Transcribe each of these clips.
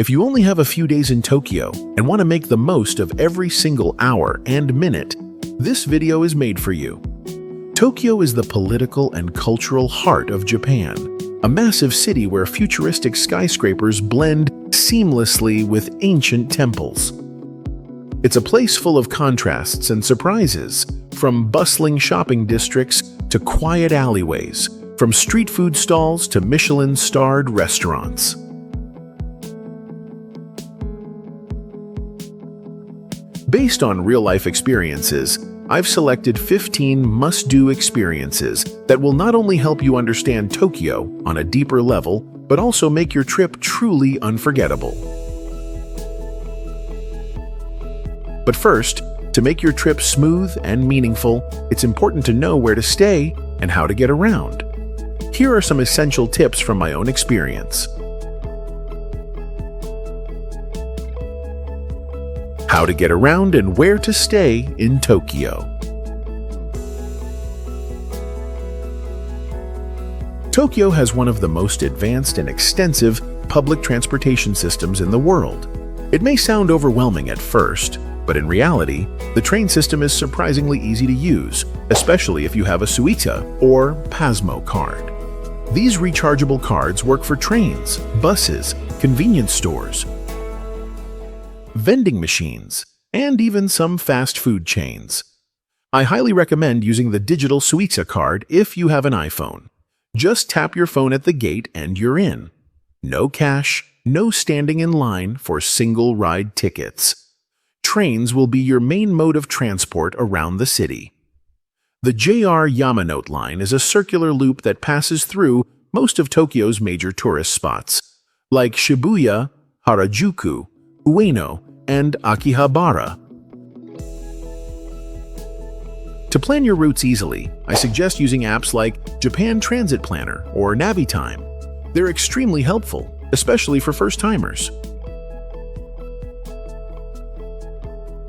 If you only have a few days in Tokyo and want to make the most of every single hour and minute, this video is made for you. Tokyo is the political and cultural heart of Japan, a massive city where futuristic skyscrapers blend seamlessly with ancient temples. It's a place full of contrasts and surprises, from bustling shopping districts to quiet alleyways, from street food stalls to Michelin-starred restaurants. Based on real-life experiences, I've selected 15 must-do experiences that will not only help you understand Tokyo on a deeper level, but also make your trip truly unforgettable. But first, to make your trip smooth and meaningful, it's important to know where to stay and how to get around. Here are some essential tips from my own experience. How to get around and where to stay in Tokyo. Tokyo has one of the most advanced and extensive public transportation systems in the world. It may sound overwhelming at first, but in reality, the train system is surprisingly easy to use, especially if you have a Suica or Pasmo card. These rechargeable cards work for trains, buses, convenience stores, vending machines, and even some fast food chains. I highly recommend using the digital Suica card if you have an iPhone. Just tap your phone at the gate and you're in. No cash, no standing in line for single-ride tickets. Trains will be your main mode of transport around the city. The JR Yamanote line is a circular loop that passes through most of Tokyo's major tourist spots, like Shibuya, Harajuku, Ueno, and Akihabara. To plan your routes easily, I suggest using apps like Japan Transit Planner or Navitime. They're extremely helpful, especially for first-timers.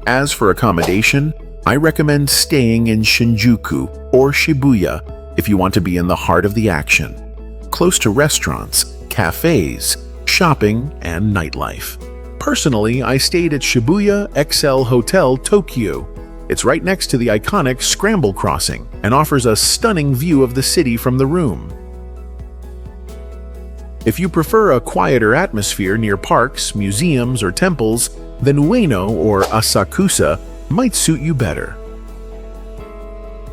As for accommodation, I recommend staying in Shinjuku or Shibuya if you want to be in the heart of the action, close to restaurants, cafes, shopping, and nightlife. Personally, I stayed at Shibuya XL Hotel Tokyo. It's right next to the iconic Scramble crossing and offers a stunning view of the city from the room. If you prefer a quieter atmosphere near parks, museums, or temples, then Ueno or Asakusa might suit you better.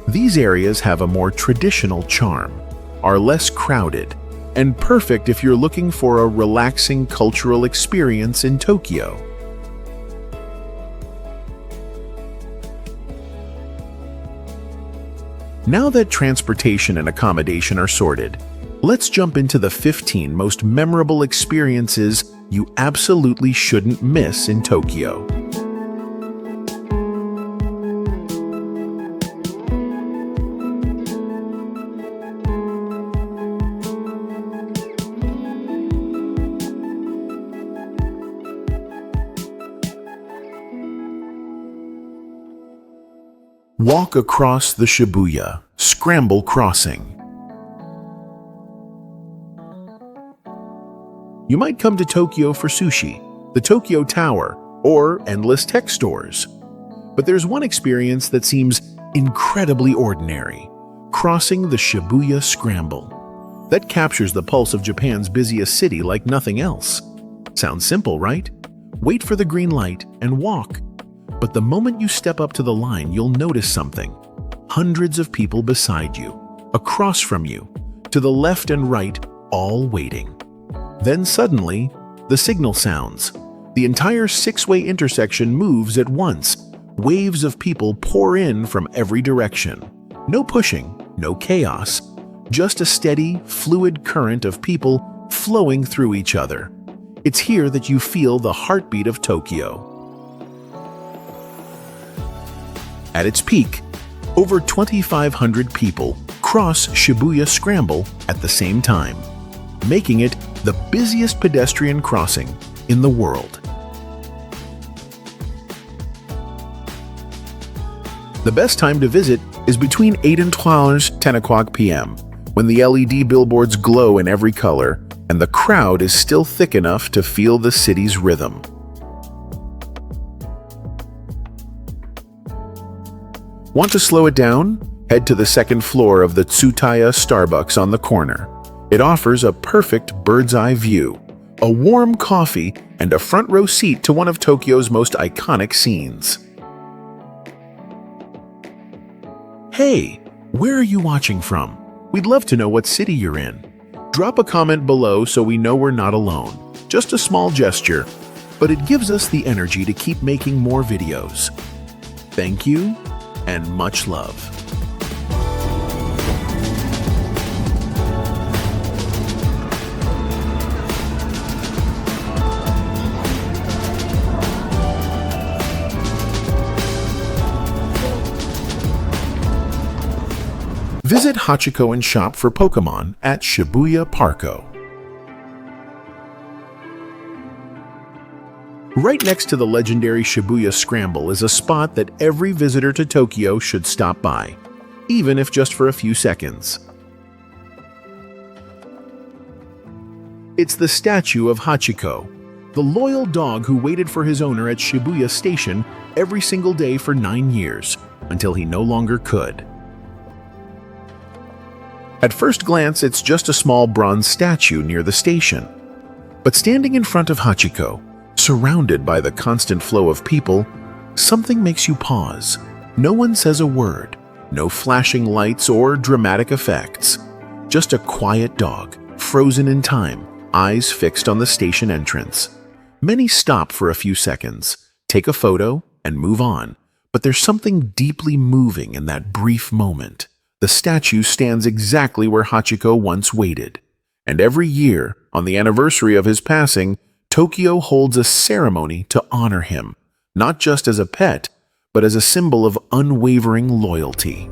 These areas have a more traditional charm, are less crowded, and perfect if you're looking for a relaxing cultural experience in Tokyo. Now that transportation and accommodation are sorted, let's jump into the 15 most memorable experiences you absolutely shouldn't miss in Tokyo. Walk across the Shibuya Scramble crossing. You might come to Tokyo for sushi, the Tokyo Tower, or endless tech stores. But there's one experience that seems incredibly ordinary: crossing the Shibuya Scramble. That captures the pulse of Japan's busiest city like nothing else. Sounds simple, right? Wait for the green light and walk. But the moment you step up to the line, you'll notice something. Hundreds of people beside you, across from you, to the left and right, all waiting. Then suddenly, the signal sounds. The entire six-way intersection moves at once. Waves of people pour in from every direction. No pushing, no chaos. Just a steady, fluid current of people flowing through each other. It's here that you feel the heartbeat of Tokyo. At its peak, over 2,500 people cross Shibuya Scramble at the same time, making it the busiest pedestrian crossing in the world. The best time to visit is between 8 and 10 o'clock p.m., when the LED billboards glow in every color and the crowd is still thick enough to feel the city's rhythm. Want to slow it down? Head to the second floor of the Tsutaya Starbucks on the corner. It offers a perfect bird's-eye view, a warm coffee, and a front-row seat to one of Tokyo's most iconic scenes. Hey, where are you watching from? We'd love to know what city you're in. Drop a comment below so we know we're not alone. Just a small gesture, but it gives us the energy to keep making more videos. Thank you, and much love. Visit Hachiko and shop for Pokémon at Shibuya Parco. Right next to the legendary Shibuya Scramble is a spot that every visitor to Tokyo should stop by, even if just for a few seconds. It's the statue of Hachiko, the loyal dog who waited for his owner at Shibuya Station every single day for 9 years, until he no longer could. At first glance, it's just a small bronze statue near the station. But standing in front of Hachiko, surrounded by the constant flow of people, something makes you pause. No one says a word, no flashing lights or dramatic effects. Just a quiet dog, frozen in time, eyes fixed on the station entrance. Many stop for a few seconds, take a photo, and move on. But there's something deeply moving in that brief moment. The statue stands exactly where Hachiko once waited. And every year, on the anniversary of his passing, Tokyo holds a ceremony to honor him, not just as a pet, but as a symbol of unwavering loyalty.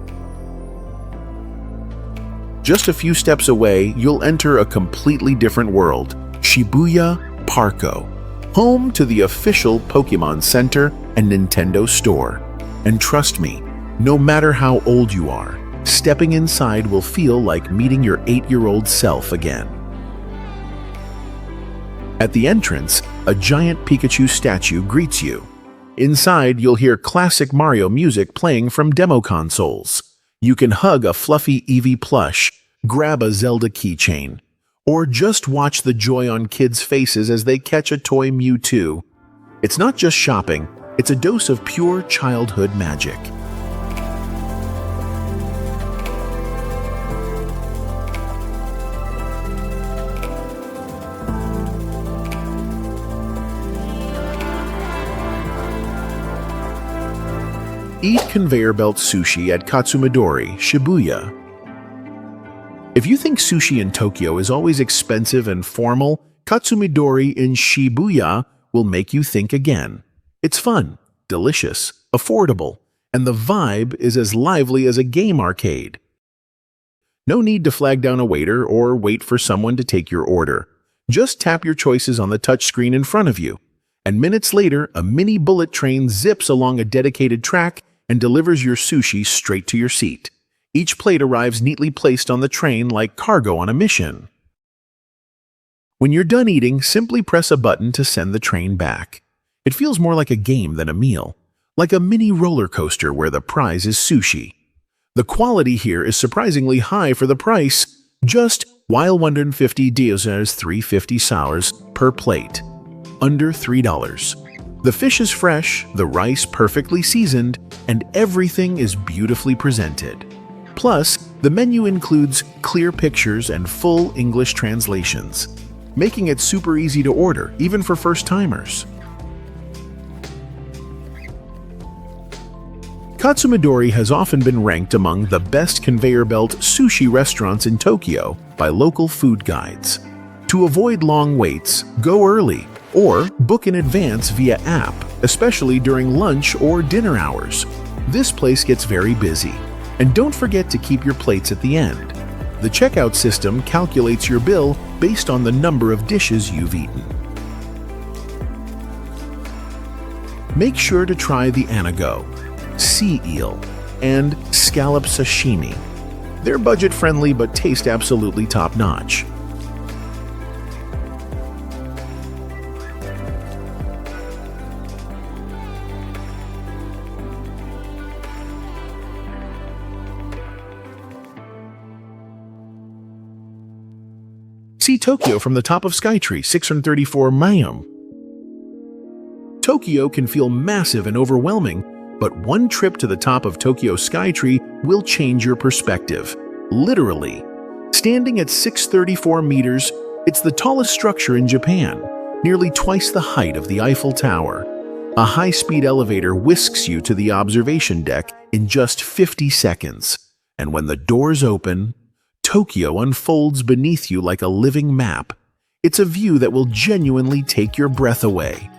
Just a few steps away, you'll enter a completely different world, Shibuya Parco, home to the official Pokémon Center and Nintendo Store. And trust me, no matter how old you are, stepping inside will feel like meeting your 8-year-old self again. At the entrance, a giant Pikachu statue greets you. Inside, you'll hear classic Mario music playing from demo consoles. You can hug a fluffy Eevee plush, grab a Zelda keychain, or just watch the joy on kids' faces as they catch a toy Mewtwo. It's not just shopping, it's a dose of pure childhood magic. Eat conveyor belt sushi at Katsumidori, Shibuya. If you think sushi in Tokyo is always expensive and formal, Katsumidori in Shibuya will make you think again. It's fun, delicious, affordable, and the vibe is as lively as a game arcade. No need to flag down a waiter or wait for someone to take your order. Just tap your choices on the touchscreen in front of you, and minutes later, a mini bullet train zips along a dedicated track and delivers your sushi straight to your seat. Each plate arrives neatly placed on the train like cargo on a mission. When you're done eating, simply press a button to send the train back. It feels more like a game than a meal, like a mini roller coaster where the prize is sushi. The quality here is surprisingly high for the price, just while 150 DOS 350 sours per plate, under $3. The fish is fresh, the rice perfectly seasoned, and everything is beautifully presented. Plus, the menu includes clear pictures and full English translations, making it super easy to order, even for first-timers. Katsumidori has often been ranked among the best conveyor belt sushi restaurants in Tokyo by local food guides. To avoid long waits, go early or book in advance via app, especially during lunch or dinner hours. This place gets very busy. And don't forget to keep your plates at the end. The checkout system calculates your bill based on the number of dishes you've eaten. Make sure to try the anago, sea eel, and scallop sashimi. They're budget-friendly but taste absolutely top-notch. See Tokyo from the top of Skytree, 634 Mayum. Tokyo can feel massive and overwhelming, but one trip to the top of Tokyo Skytree will change your perspective. Literally. Standing at 634 meters, it's the tallest structure in Japan, nearly twice the height of the Eiffel Tower. A high-speed elevator whisks you to the observation deck in just 50 seconds, and when the doors open, Tokyo unfolds beneath you like a living map. It's a view that will genuinely take your breath away.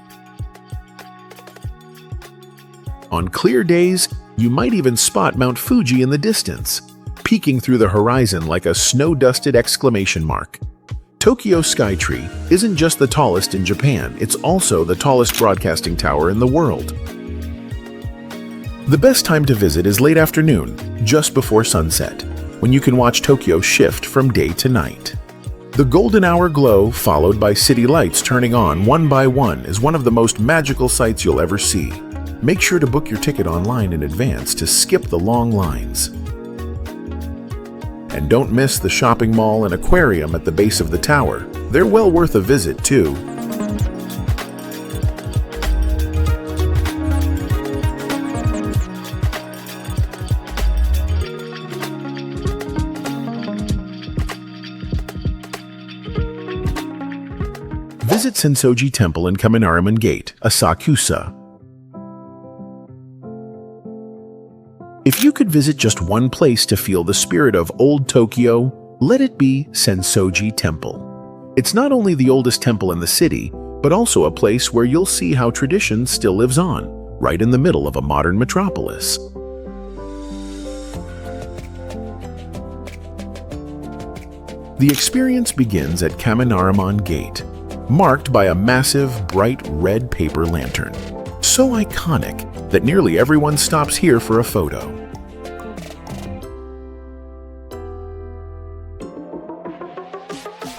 On clear days, you might even spot Mount Fuji in the distance, peeking through the horizon like a snow-dusted exclamation mark. Tokyo Skytree isn't just the tallest in Japan, it's also the tallest broadcasting tower in the world. The best time to visit is late afternoon, just before sunset, when you can watch Tokyo shift from day to night. The golden hour glow, followed by city lights turning on one by one, is one of the most magical sights you'll ever see. Make sure to book your ticket online in advance to skip the long lines. And don't miss the shopping mall and aquarium at the base of the tower. They're well worth a visit, too. Visit Sensoji Temple in Kaminarimon Gate, Asakusa. If you could visit just one place to feel the spirit of old Tokyo, let it be Sensoji Temple. It's not only the oldest temple in the city, but also a place where you'll see how tradition still lives on, right in the middle of a modern metropolis. The experience begins at Kaminarimon Gate, marked by a massive, bright red paper lantern. So iconic that nearly everyone stops here for a photo.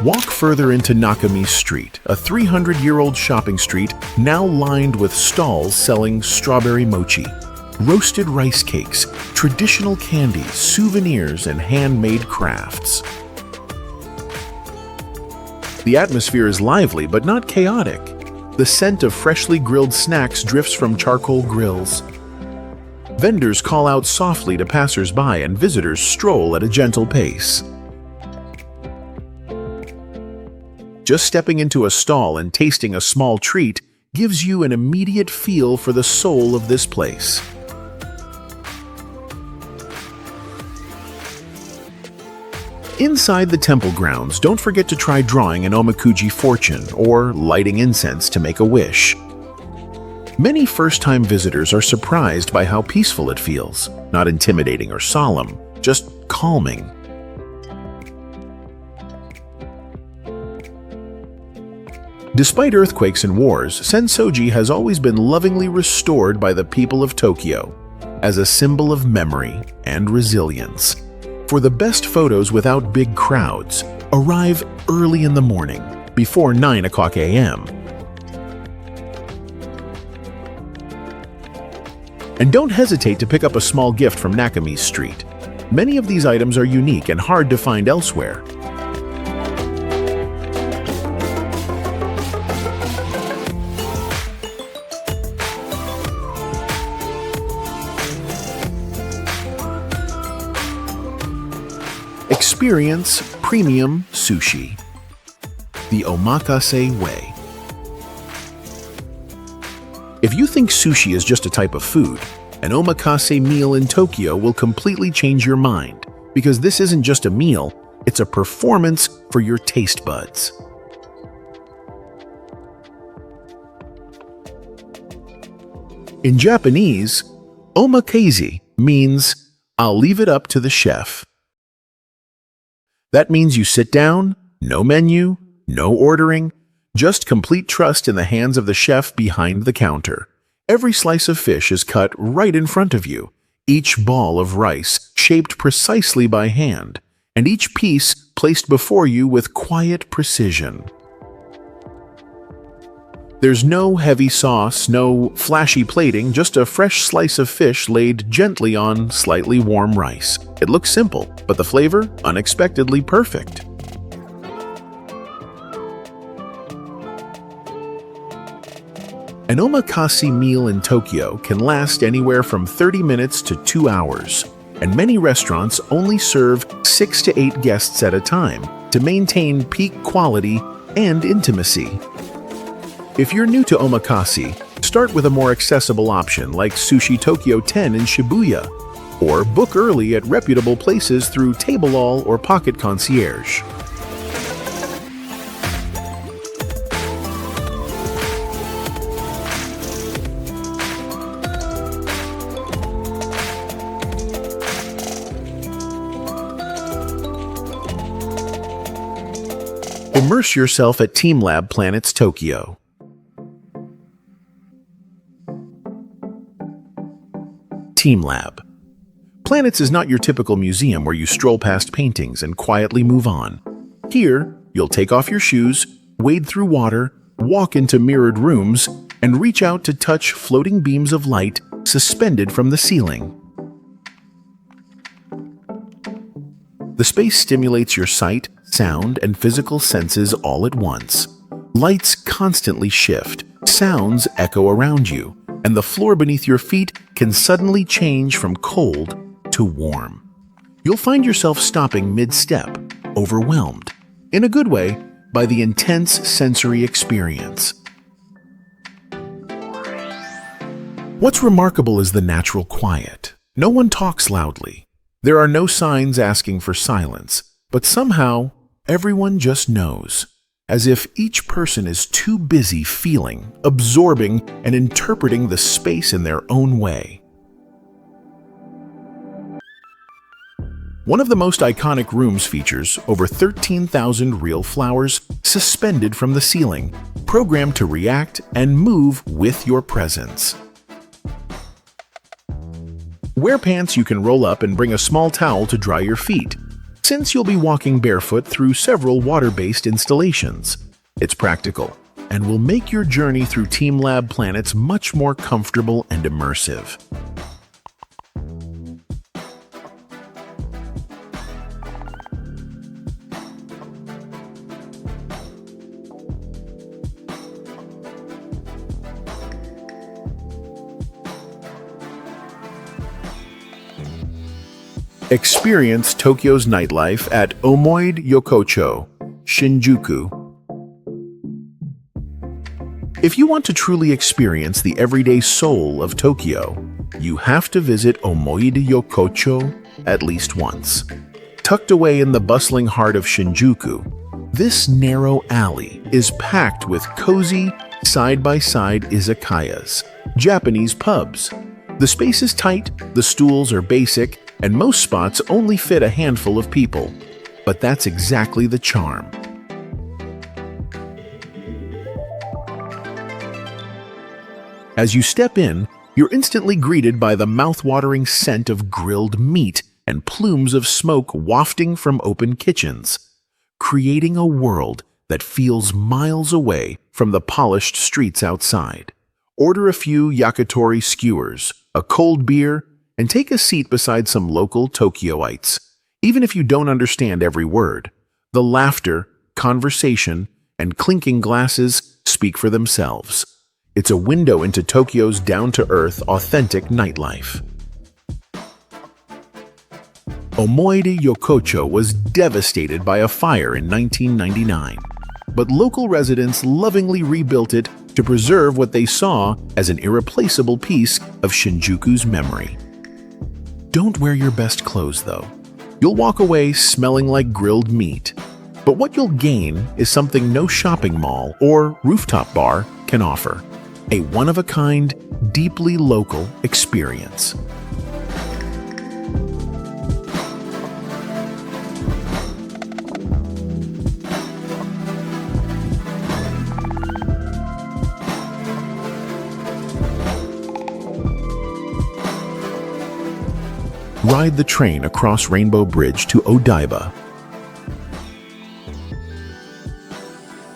Walk further into Nakami Street, a 300-year-old shopping street now lined with stalls selling strawberry mochi, roasted rice cakes, traditional candies, souvenirs, and handmade crafts. The atmosphere is lively but not chaotic. The scent of freshly grilled snacks drifts from charcoal grills. Vendors call out softly to passers-by and visitors stroll at a gentle pace. Just stepping into a stall and tasting a small treat gives you an immediate feel for the soul of this place. Inside the temple grounds, don't forget to try drawing an omakuji fortune or lighting incense to make a wish. Many first-time visitors are surprised by how peaceful it feels, not intimidating or solemn, just calming. Despite earthquakes and wars, Sensoji has always been lovingly restored by the people of Tokyo as a symbol of memory and resilience. For the best photos without big crowds, arrive early in the morning, before 9 o'clock a.m. And don't hesitate to pick up a small gift from Nakami Street. Many of these items are unique and hard to find elsewhere. Experience premium sushi. The omakase way. If you think sushi is just a type of food, an omakase meal in Tokyo will completely change your mind, because this isn't just a meal, it's a performance for your taste buds. In Japanese, omakase means "I'll leave it up to the chef." That means you sit down, no menu, no ordering, just complete trust in the hands of the chef behind the counter. Every slice of fish is cut right in front of you, each ball of rice shaped precisely by hand, and each piece placed before you with quiet precision. There's no heavy sauce, no flashy plating, just a fresh slice of fish laid gently on slightly warm rice. It looks simple, but the flavor, unexpectedly perfect. An omakase meal in Tokyo can last anywhere from 30 minutes to 2 hours, and many restaurants only serve 6 to 8 guests at a time to maintain peak quality and intimacy. If you're new to omakase, start with a more accessible option like Sushi Tokyo 10 in Shibuya, or book early at reputable places through Table-all or Pocket Concierge. Immerse yourself at teamLab Planets Tokyo. teamLab. Planets is not your typical museum where you stroll past paintings and quietly move on. Here, you'll take off your shoes, wade through water, walk into mirrored rooms, and reach out to touch floating beams of light suspended from the ceiling. The space stimulates your sight, sound, and physical senses all at once. Lights constantly shift, sounds echo around you, and the floor beneath your feet can suddenly change from cold to warm. You'll find yourself stopping mid-step, overwhelmed, in a good way, by the intense sensory experience. What's remarkable is the natural quiet. No one talks loudly. There are no signs asking for silence, but somehow everyone just knows, as if each person is too busy feeling, absorbing, and interpreting the space in their own way. One of the most iconic rooms features over 13,000 real flowers suspended from the ceiling, programmed to react and move with your presence. Wear pants you can roll up and bring a small towel to dry your feet, since you'll be walking barefoot through several water-based installations. It's practical and will make your journey through teamLab Planets much more comfortable and immersive. Experience Tokyo's nightlife at Omoide Yokocho, Shinjuku. If you want to truly experience the everyday soul of Tokyo, you have to visit Omoide Yokocho at least once. Tucked away in the bustling heart of Shinjuku, this narrow alley is packed with cozy, side-by-side izakayas, Japanese pubs. The space is tight, the stools are basic, and most spots only fit a handful of people. But that's exactly the charm. As you step in, you're instantly greeted by the mouth-watering scent of grilled meat and plumes of smoke wafting from open kitchens, creating a world that feels miles away from the polished streets outside. Order a few yakitori skewers, a cold beer, and take a seat beside some local Tokyoites. Even if you don't understand every word, the laughter, conversation, and clinking glasses speak for themselves. It's a window into Tokyo's down-to-earth, authentic nightlife. Omoide Yokocho was devastated by a fire in 1999, but local residents lovingly rebuilt it to preserve what they saw as an irreplaceable piece of Shinjuku's memory. Don't wear your best clothes, though. You'll walk away smelling like grilled meat. But what you'll gain is something no shopping mall or rooftop bar can offer: a one-of-a-kind, deeply local experience. Ride the train across Rainbow Bridge to Odaiba.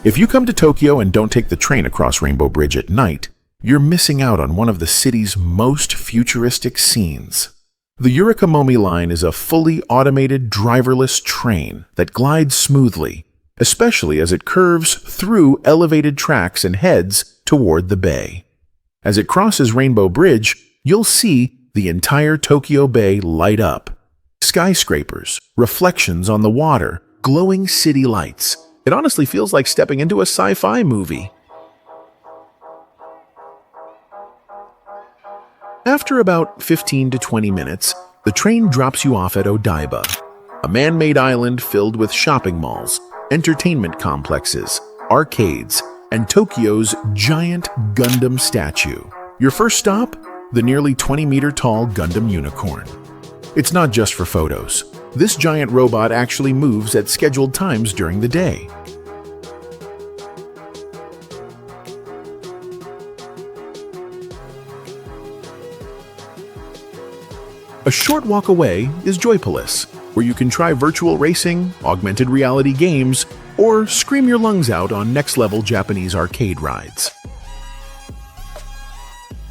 If you come to Tokyo and don't take the train across Rainbow Bridge at night, you're missing out on one of the city's most futuristic scenes. The Yurikamomi line is a fully automated driverless train that glides smoothly, especially as it curves through elevated tracks and heads toward the bay. As it crosses Rainbow Bridge, you'll see the entire Tokyo Bay light up. Skyscrapers, reflections on the water, glowing city lights. It honestly feels like stepping into a sci-fi movie. After about 15 to 20 minutes, the train drops you off at Odaiba, a man-made island filled with shopping malls, entertainment complexes, arcades, and Tokyo's giant Gundam statue. Your first stop? The nearly 20-meter-tall Gundam unicorn. It's not just for photos. This giant robot actually moves at scheduled times during the day. A short walk away is Joypolis, where you can try virtual racing, augmented reality games, or scream your lungs out on next-level Japanese arcade rides.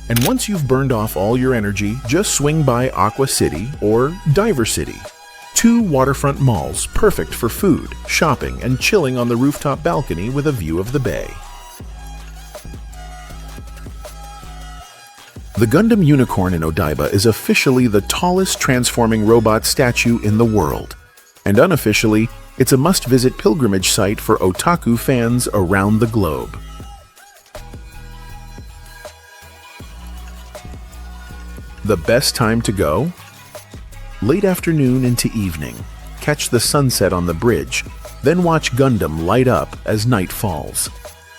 And once you've burned off all your energy, just swing by Aqua City or Diver City, two waterfront malls perfect for food, shopping, and chilling on the rooftop balcony with a view of the bay. The Gundam Unicorn in Odaiba is officially the tallest transforming robot statue in the world, and unofficially, it's a must-visit pilgrimage site for otaku fans around the globe. The best time to go? Late afternoon into evening. Catch the sunset on the bridge, then watch Gundam light up as night falls.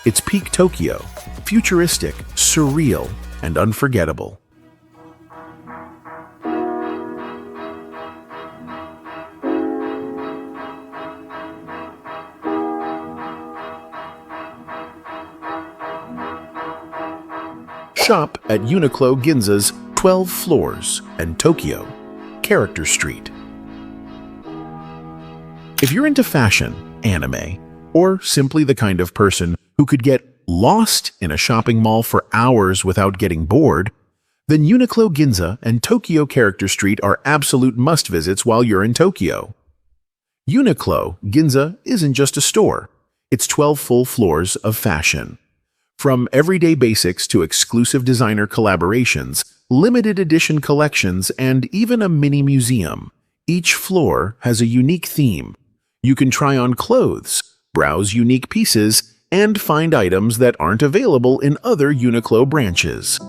It's peak Tokyo, futuristic, surreal, and unforgettable. Shop at Uniqlo Ginza's 12 floors and Tokyo Character Street. If you're into fashion, anime, or simply the kind of person who could get lost in a shopping mall for hours without getting bored, then Uniqlo Ginza and Tokyo Character Street are absolute must-visits while you're in Tokyo. Uniqlo Ginza isn't just a store, it's 12 full floors of fashion. From everyday basics to exclusive designer collaborations, limited edition collections, and even a mini museum, each floor has a unique theme. You can try on clothes, browse unique pieces, and find items that aren't available in other Uniqlo branches.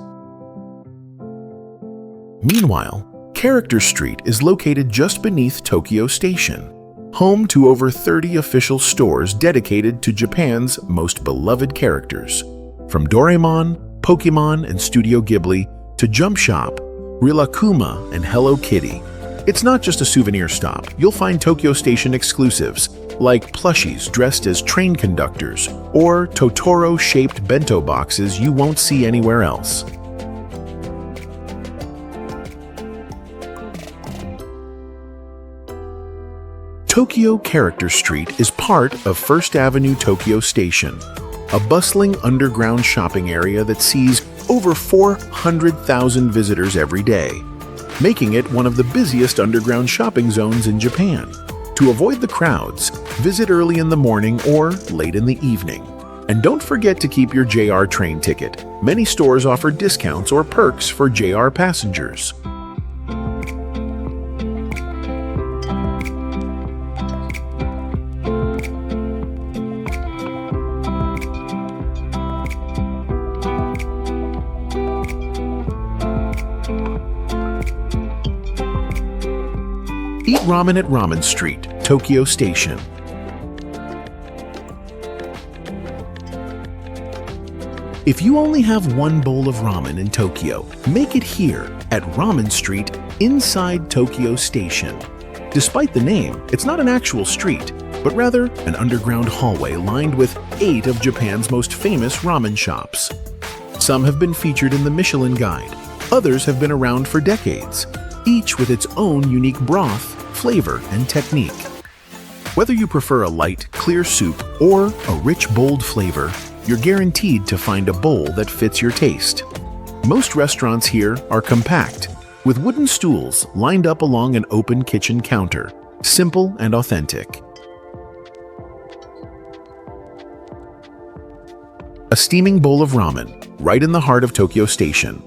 Meanwhile, Character Street is located just beneath Tokyo Station, home to over 30 official stores dedicated to Japan's most beloved characters. From Doraemon, Pokémon, and Studio Ghibli to Jump Shop, Rilakkuma, and Hello Kitty. It's not just a souvenir stop. You'll find Tokyo Station exclusives, like plushies dressed as train conductors or Totoro-shaped bento boxes you won't see anywhere else. Tokyo Character Street is part of First Avenue Tokyo Station, a bustling underground shopping area that sees over 400,000 visitors every day, making it one of the busiest underground shopping zones in Japan. To avoid the crowds, visit early in the morning or late in the evening. And don't forget to keep your JR train ticket. Many stores offer discounts or perks for JR passengers. Eat ramen at Ramen Street, Tokyo Station. If you only have one bowl of ramen in Tokyo, make it here at Ramen Street inside Tokyo Station. Despite the name, it's not an actual street, but rather an underground hallway lined with 8 of Japan's most famous ramen shops. Some have been featured in the Michelin Guide, others have been around for decades, each with its own unique broth, flavor, and technique. Whether you prefer a light, clear soup or a rich, bold flavor, you're guaranteed to find a bowl that fits your taste. Most restaurants here are compact, with wooden stools lined up along an open kitchen counter, simple and authentic. A steaming bowl of ramen, right in the heart of Tokyo Station.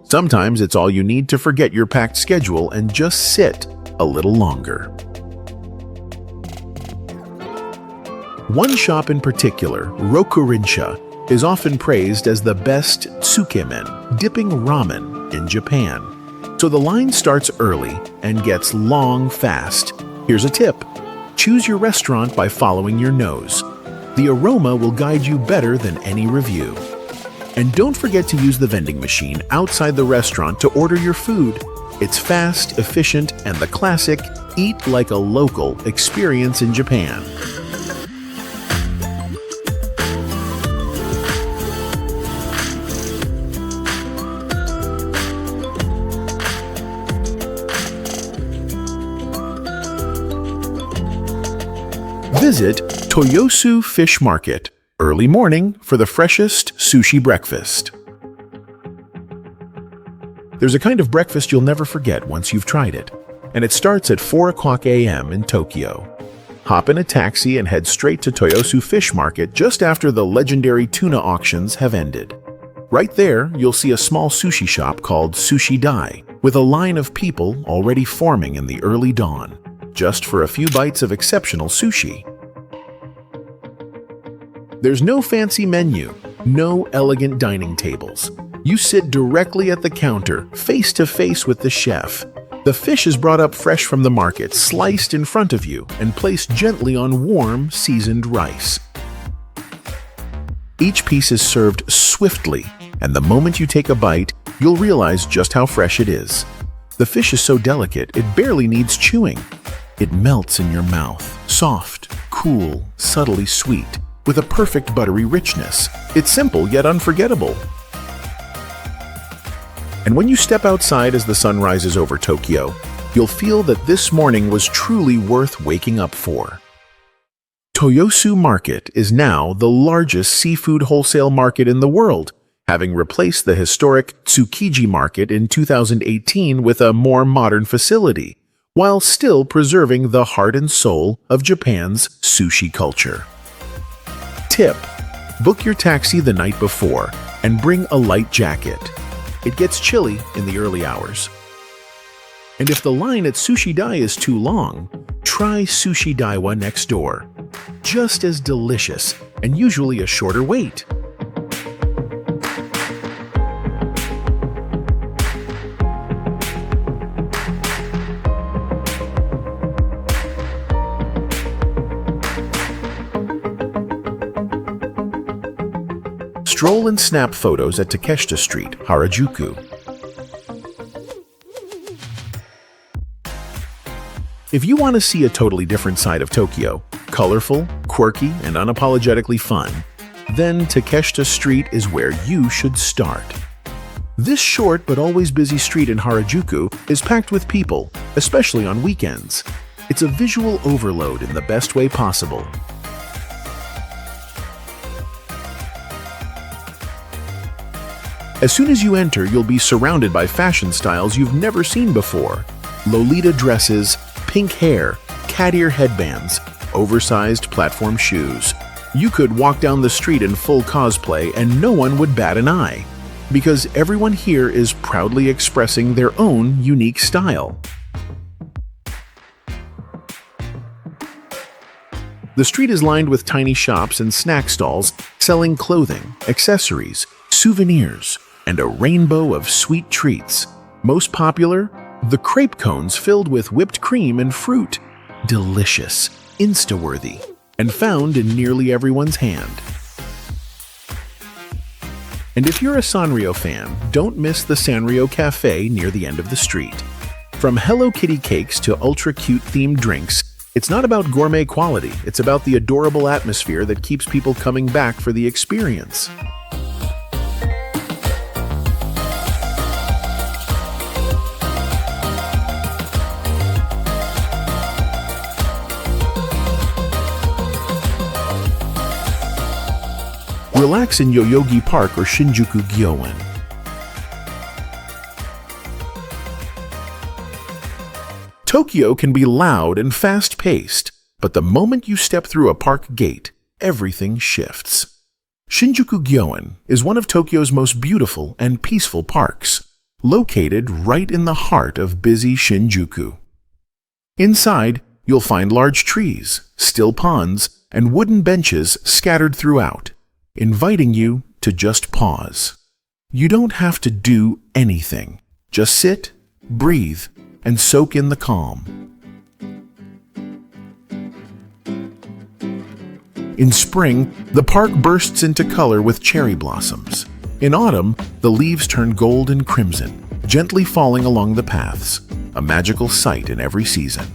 Sometimes it's all you need to forget your packed schedule and just sit a little longer. One shop in particular, Rokurinsha, is often praised as the best tsukemen, dipping ramen, in Japan. So the line starts early and gets long fast. Here's a tip. Choose your restaurant by following your nose. The aroma will guide you better than any review. And don't forget to use the vending machine outside the restaurant to order your food. It's fast, efficient, and the classic eat like a local experience in Japan. Visit Toyosu Fish Market early morning for the freshest sushi breakfast. There's a kind of breakfast you'll never forget once you've tried it, and it starts at 4 o'clock a.m. in Tokyo. Hop in a taxi and head straight to Toyosu Fish Market just after the legendary tuna auctions have ended. Right there, you'll see a small sushi shop called Sushi Dai, with a line of people already forming in the early dawn, just for a few bites of exceptional sushi. There's no fancy menu, no elegant dining tables. You sit directly at the counter, face to face with the chef. The fish is brought up fresh from the market, sliced in front of you, and placed gently on warm, seasoned rice. Each piece is served swiftly, and the moment you take a bite, you'll realize just how fresh it is. The fish is so delicate, it barely needs chewing. It melts in your mouth, soft, cool, subtly sweet, with a perfect buttery richness. It's simple yet unforgettable. And when you step outside as the sun rises over Tokyo, you'll feel that this morning was truly worth waking up for. Toyosu Market is now the largest seafood wholesale market in the world, having replaced the historic Tsukiji Market in 2018 with a more modern facility, while still preserving the heart and soul of Japan's sushi culture. Tip: book your taxi the night before and bring a light jacket. It gets chilly in the early hours. And if the line at Sushi Dai is too long, try Sushi Daiwa next door. Just as delicious and usually a shorter wait. Stroll and snap photos at Takeshita Street, Harajuku. If you want to see a totally different side of Tokyo, colorful, quirky, and unapologetically fun, then Takeshita Street is where you should start. This short but always busy street in Harajuku is packed with people, especially on weekends. It's a visual overload in the best way possible. As soon as you enter, you'll be surrounded by fashion styles you've never seen before. Lolita dresses, pink hair, cat ear headbands, oversized platform shoes. You could walk down the street in full cosplay and no one would bat an eye, because everyone here is proudly expressing their own unique style. The street is lined with tiny shops and snack stalls selling clothing, accessories, souvenirs, and a rainbow of sweet treats. Most popular, the crepe cones filled with whipped cream and fruit. Delicious, Insta-worthy, and found in nearly everyone's hand. And if you're a Sanrio fan, don't miss the Sanrio Cafe near the end of the street. From Hello Kitty cakes to ultra-cute themed drinks, it's not about gourmet quality, it's about the adorable atmosphere that keeps people coming back for the experience. Relax in Yoyogi Park or Shinjuku Gyoen. Tokyo can be loud and fast-paced, but the moment you step through a park gate, everything shifts. Shinjuku Gyoen is one of Tokyo's most beautiful and peaceful parks, located right in the heart of busy Shinjuku. Inside, you'll find large trees, still ponds, and wooden benches scattered throughout, inviting you to just pause. You don't have to do anything. Just sit, breathe, and soak in the calm. In spring, the park bursts into color with cherry blossoms. In autumn, the leaves turn gold and crimson, gently falling along the paths, a magical sight in every season.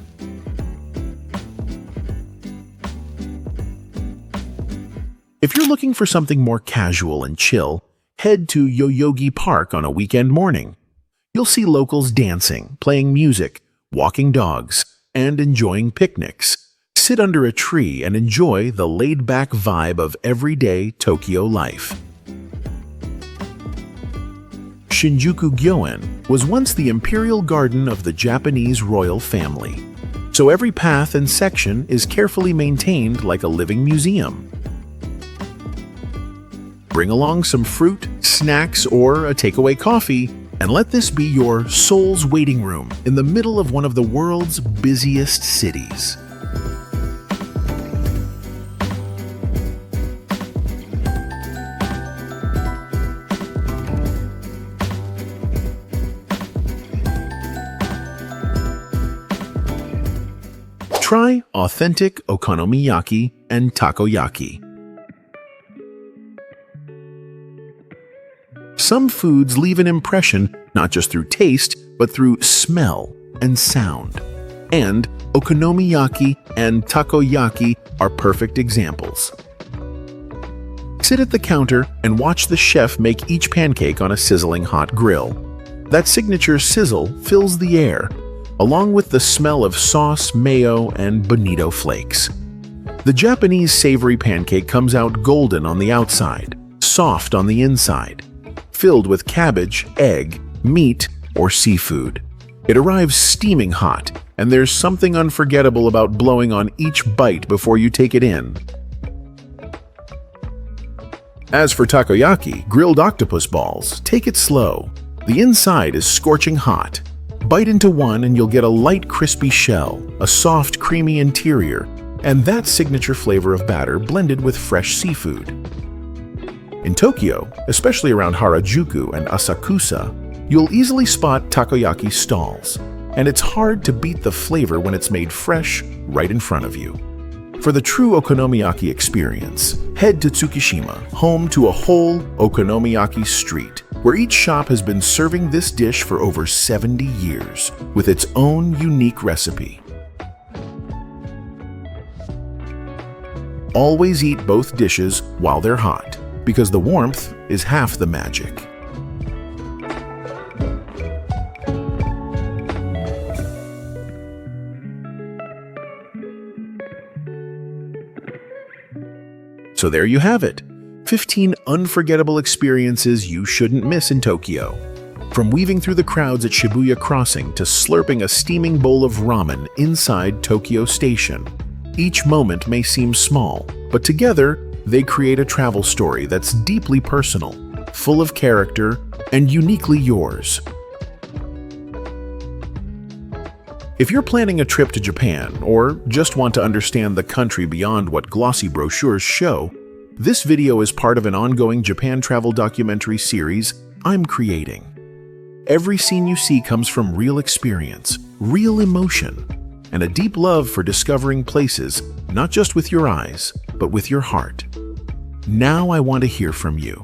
If you're looking for something more casual and chill, head to Yoyogi Park on a weekend morning. You'll see locals dancing, playing music, walking dogs, and enjoying picnics. Sit under a tree and enjoy the laid-back vibe of everyday Tokyo life. Shinjuku Gyoen was once the imperial garden of the Japanese royal family, so every path and section is carefully maintained like a living museum. Bring along some fruit, snacks, or a takeaway coffee, and let this be your soul's waiting room in the middle of one of the world's busiest cities. Try authentic okonomiyaki and takoyaki. Some foods leave an impression not just through taste, but through smell and sound. And okonomiyaki and takoyaki are perfect examples. Sit at the counter and watch the chef make each pancake on a sizzling hot grill. That signature sizzle fills the air, along with the smell of sauce, mayo, and bonito flakes. The Japanese savory pancake comes out golden on the outside, soft on the inside, filled with cabbage, egg, meat, or seafood. It arrives steaming hot, and there's something unforgettable about blowing on each bite before you take it in. As for takoyaki, grilled octopus balls, take it slow. The inside is scorching hot. Bite into one and you'll get a light, crispy shell, a soft, creamy interior, and that signature flavor of batter blended with fresh seafood. In Tokyo, especially around Harajuku and Asakusa, you'll easily spot takoyaki stalls, and it's hard to beat the flavor when it's made fresh right in front of you. For the true okonomiyaki experience, head to Tsukishima, home to a whole okonomiyaki street, where each shop has been serving this dish for over 70 years, with its own unique recipe. Always eat both dishes while they're hot, because the warmth is half the magic. So there you have it, 15 unforgettable experiences you shouldn't miss in Tokyo. From weaving through the crowds at Shibuya Crossing to slurping a steaming bowl of ramen inside Tokyo Station. Each moment may seem small, but together they create a travel story that's deeply personal, full of character, and uniquely yours. If you're planning a trip to Japan, or just want to understand the country beyond what glossy brochures show, this video is part of an ongoing Japan travel documentary series I'm creating. Every scene you see comes from real experience, real emotion, and a deep love for discovering places, not just with your eyes, but with your heart. Now I want to hear from you.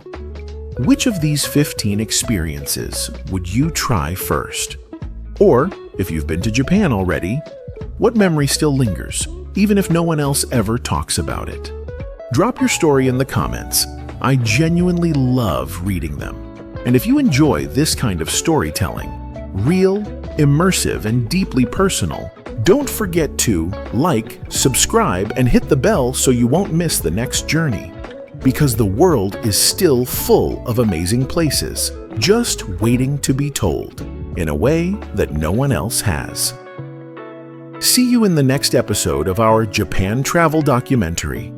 Which of these 15 experiences would you try first? Or, if you've been to Japan already, what memory still lingers, even if no one else ever talks about it? Drop your story in the comments. I genuinely love reading them. And if you enjoy this kind of storytelling, real, immersive, and deeply personal, don't forget to like, subscribe, and hit the bell so you won't miss the next journey. Because the world is still full of amazing places, just waiting to be told, in a way that no one else has. See you in the next episode of our Japan travel documentary.